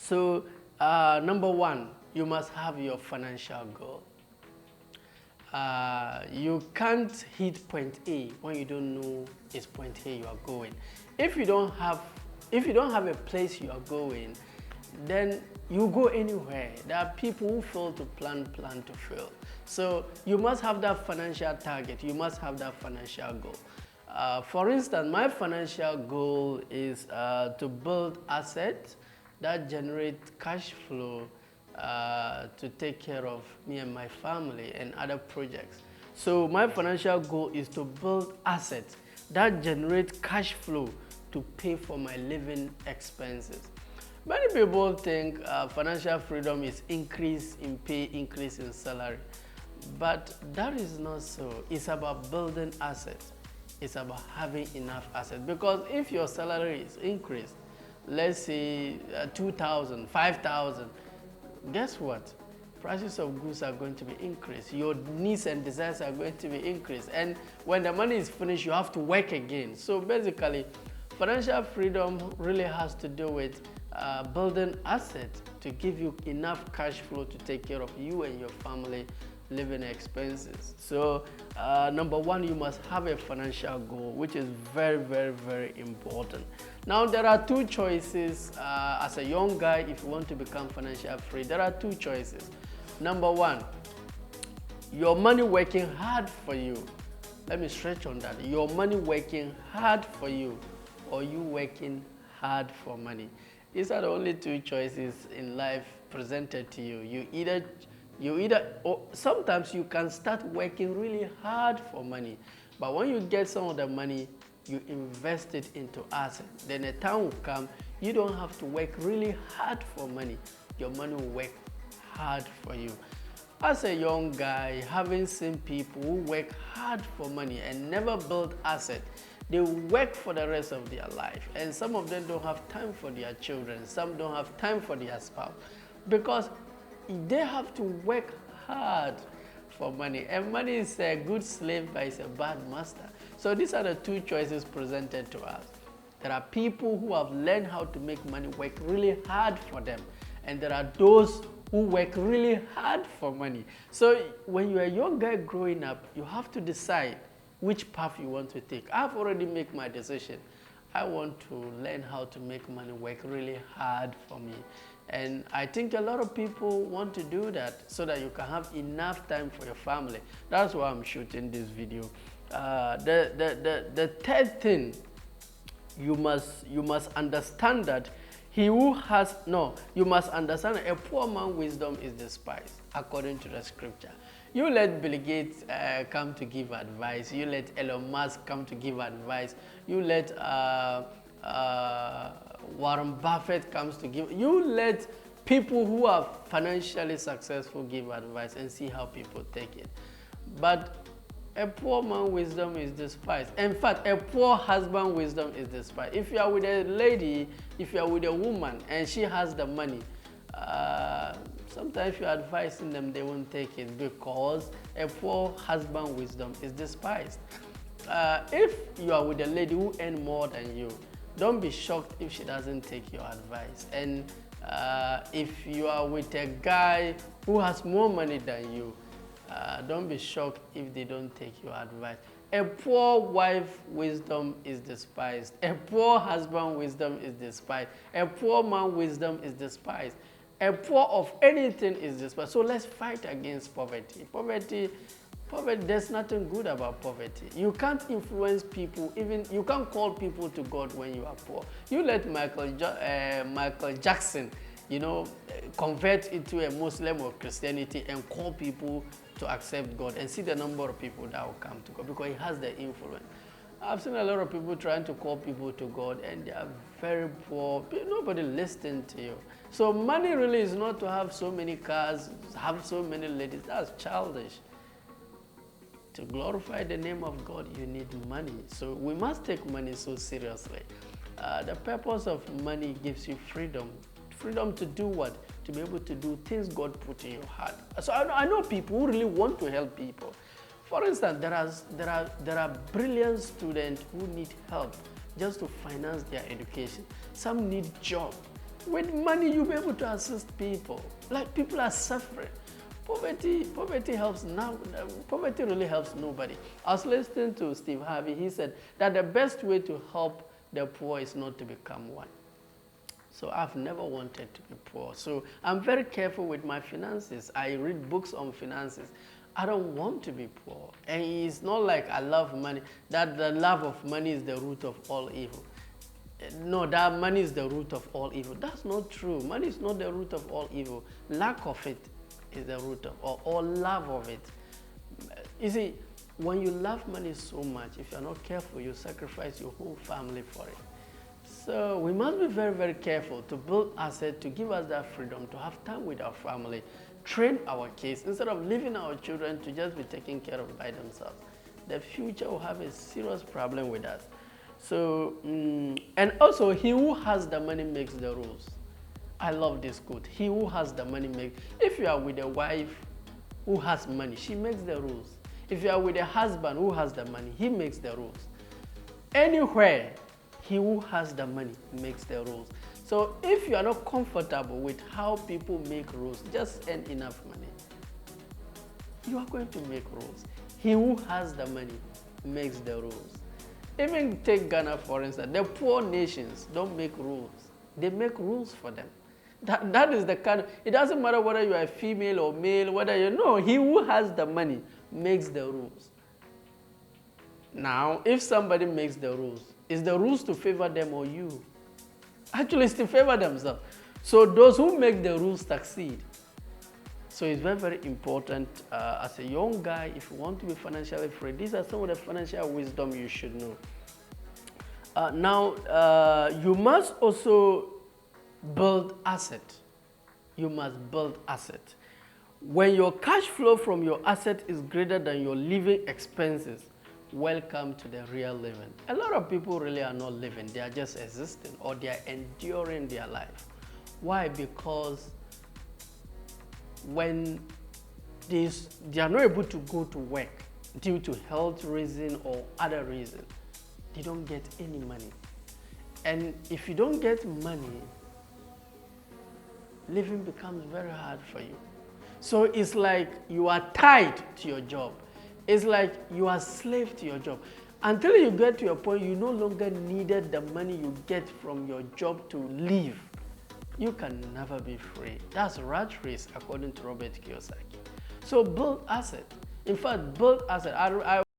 So, number one, you must have your financial goal. You can't hit point A when you don't know it's point A you are going. If you don't have, if you don't have a place you are going, then you go anywhere. There are people who fail to plan to fail. So you must have that financial target. You must have that financial goal. For instance, my financial goal is to build assets that generate cash flow to take care of me and my family and other projects. So my financial goal is to build assets that generate cash flow to pay for my living expenses. Many people think financial freedom is increase in pay, increase in salary, but that is not so. It's about building assets. It's about having enough assets, because if your salary is increased, let's say 2,000, 5,000, guess what? Prices of goods are going to be increased. Your needs and desires are going to be increased. And when the money is finished, you have to work again. So basically, financial freedom really has to do with building assets to give you enough cash flow to take care of you and your family living expenses. So number one, you must have a financial goal, which is very, very, very important. Now, there are two choices as a young guy. If you want to become financially free, there are two choices. Number one, your money working hard for you. Let me stretch on that. Your money working hard for you, or you working hard for money. These are the only two choices in life presented to you. Or sometimes you can start working really hard for money, but when you get some of the money, you invest it into assets. Then a time will come, you don't have to work really hard for money. Your money will work hard for you. As a young guy, having seen people who work hard for money and never build assets, they work for the rest of their life. And some of them don't have time for their children. Some don't have time for their spouse, because they have to work hard for money. And money is a good slave, but it's a bad master. So these are the two choices presented to us. There are people who have learned how to make money work really hard for them. And there are those who work really hard for money. So when you're a young guy growing up, you have to decide which path you want to take. I've already made my decision. I want to learn how to make money work really hard for me. And I think a lot of people want to do that so that you can have enough time for your family. That's why I'm shooting this video. The third thing, you must understand that you must understand that a poor man's wisdom is despised, according to the scripture. You let Bill Gates come to give advice. You let Elon Musk come to give advice. You let Warren Buffett comes to give. You let people who are financially successful give advice and see how people take it. But a poor man's wisdom is despised. In fact, a poor husband's wisdom is despised. If you are with a lady, if you are with a woman and she has the money, sometimes if you're advising them, they won't take it, because a poor husband's wisdom is despised. If you are with a lady who earns more than you, don't be shocked if she doesn't take your advice. And if you are with a guy who has more money than you, don't be shocked if they don't take your advice. A poor wife's wisdom is despised. A poor husband's wisdom is despised. A poor man's wisdom is despised. A poor of anything is despised. So let's fight against poverty. Poverty, there's nothing good about poverty. You can't influence people, even you can't call people to God when you are poor. You let Michael Jackson, convert into a Muslim or Christianity and call people to accept God, and see the number of people that will come to God, because he has the influence. I've seen a lot of people trying to call people to God, and they are very poor. Nobody listening to you. So money really is not to have so many cars, have so many ladies. That's childish. To glorify the name of God, you need money. So we must take money so seriously. The purpose of money gives you freedom. Freedom to do what? To be able to do things God put in your heart. So I know people who really want to help people. For instance, there are brilliant students who need help just to finance their education. Some need job. With money, you'll be able to assist people. Like, people are suffering. Poverty helps now. Poverty really helps nobody. I was listening to Steve Harvey. He said that the best way to help the poor is not to become one. So I've never wanted to be poor. So I'm very careful with my finances. I read books on finances. I don't want to be poor. And it's not like I love money, that the love of money is the root of all evil. No, that money is the root of all evil. That's not true. Money is not the root of all evil. Lack of it is the root of, or love of it. You see, when you love money so much, if you're not careful, you sacrifice your whole family for it. So we must be very, very careful to build assets, to give us that freedom, to have time with our family, train our kids, instead of leaving our children to just be taken care of by themselves. The future will have a serious problem with us. So, and also, he who has the money makes the rules. I love this quote. He who has the money makes. If you are with a wife who has money, she makes the rules. If you are with a husband who has the money, he makes the rules. Anywhere, he who has the money makes the rules. So if you are not comfortable with how people make rules, just earn enough money. You are going to make rules. He who has the money makes the rules. Even take Ghana, for instance. The poor nations don't make rules. They make rules for them. That is the kind of, it doesn't matter whether you are female or male, whether you know, he who has the money makes the rules. Now, if somebody makes the rules, is the rules to favor them or you? Actually, it's to favor themselves. So those who make the rules succeed. So it's very, very important as a young guy, if you want to be financially free, these are some of the financial wisdom you should know. Now, you must also build asset. You must build asset. When your cash flow from your asset is greater than your living expenses, welcome to the real living. A lot of people really are not living. They are just existing, or they are enduring their life. Why? Because when they are not able to go to work due to health reason or other reason, they don't get any money. And if you don't get money, living becomes very hard for you. So it's like you are tied to your job. It's like you are slave to your job. Until you get to a point you no longer needed the money you get from your job to live, you can never be free. That's rat race, according to Robert Kiyosaki. So build asset. In fact, build asset.